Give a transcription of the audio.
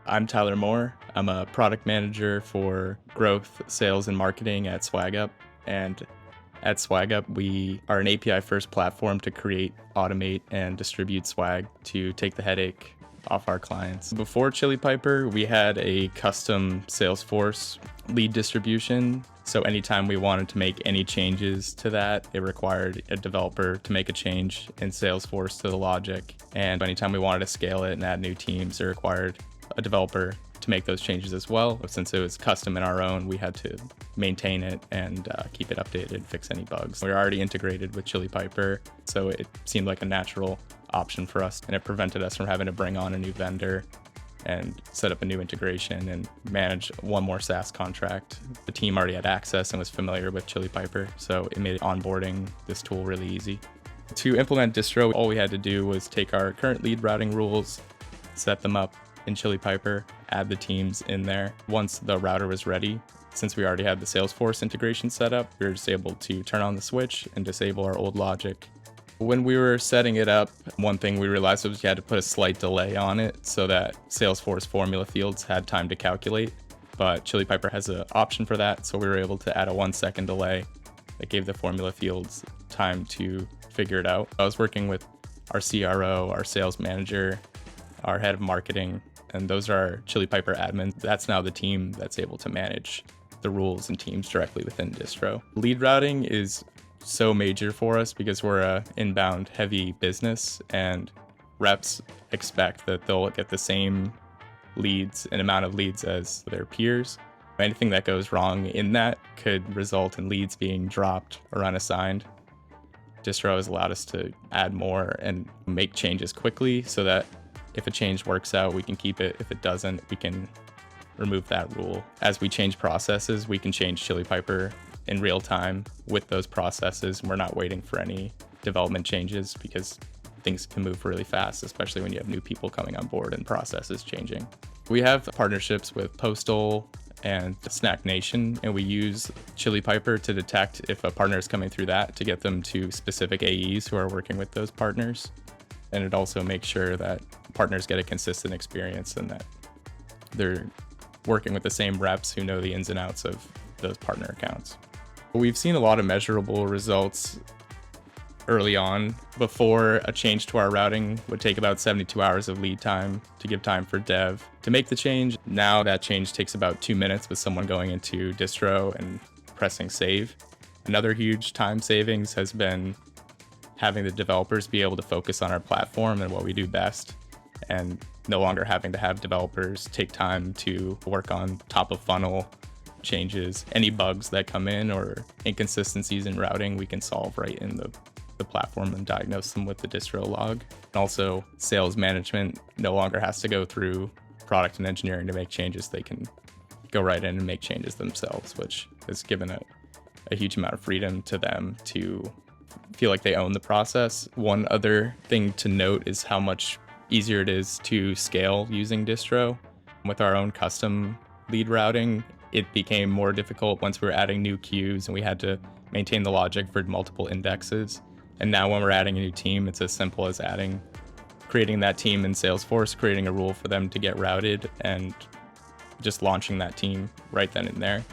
I'm Tyler Moore. I'm a product manager for growth, sales, and marketing at SwagUp. And at SwagUp, we are an API-first platform to create, automate, and distribute swag to take the headache off our clients. Before Chili Piper, we had a custom Salesforce lead distribution. So anytime we wanted to make any changes to that, it required a developer to make a change in Salesforce to the logic. And anytime we wanted to scale it and add new teams, it required a developer to make those changes as well. Since it was custom in our own, we had to maintain it and keep it updated, fix any bugs. We were already integrated with Chili Piper, so it seemed like a natural option for us, and it prevented us from having to bring on a new vendor and set up a new integration and manage one more SaaS contract. The team already had access and was familiar with Chili Piper, so it made onboarding this tool really easy. To implement Distro, all we had to do was take our current lead routing rules, set them up in Chili Piper, add the teams in there. Once the router was ready, since we already had the Salesforce integration set up, we were just able to turn on the switch and disable our old logic. When we were setting it up, one thing we realized was we had to put a slight delay on it so that Salesforce formula fields had time to calculate. But Chili Piper has an option for that, so we were able to add a 1-second delay that gave the formula fields time to figure it out. I was working with our CRO, our sales manager, our head of marketing, and those are our Chili Piper admins. That's now the team that's able to manage the rules and teams directly within Distro. Lead routing is so major for us because we're a inbound heavy business, and reps expect that they'll get the same leads and amount of leads as their peers. Anything that goes wrong in that could result in leads being dropped or unassigned. Distro has allowed us to add more and make changes quickly so that if a change works out, we can keep it. If it doesn't, we can remove that rule. As we change processes, we can change Chili Piper in real time with those processes. We're not waiting for any development changes because things can move really fast, especially when you have new people coming on board and processes changing. We have partnerships with Postal and Snack Nation, and we use Chili Piper to detect if a partner is coming through that to get them to specific AEs who are working with those partners. And it also makes sure that partners get a consistent experience and that they're working with the same reps who know the ins and outs of those partner accounts. We've seen a lot of measurable results early on. Before, a change to our routing would take about 72 hours of lead time to give time for dev to make the change. Now that change takes about 2 minutes with someone going into Distro and pressing save. Another huge time savings has been having the developers be able to focus on our platform and what we do best, and no longer having to have developers take time to work on top of funnel changes. Any bugs that come in or inconsistencies in routing, we can solve right in the platform and diagnose them with the Distro log. And also, sales management no longer has to go through product and engineering to make changes. They can go right in and make changes themselves, which has given a huge amount of freedom to them to feel like they own the process. One other thing to note is how much easier it is to scale using Distro. With our own custom lead routing, it became more difficult once we were adding new queues and we had to maintain the logic for multiple indexes. And now when we're adding a new team, it's as simple as creating that team in Salesforce, creating a rule for them to get routed, and just launching that team right then and there.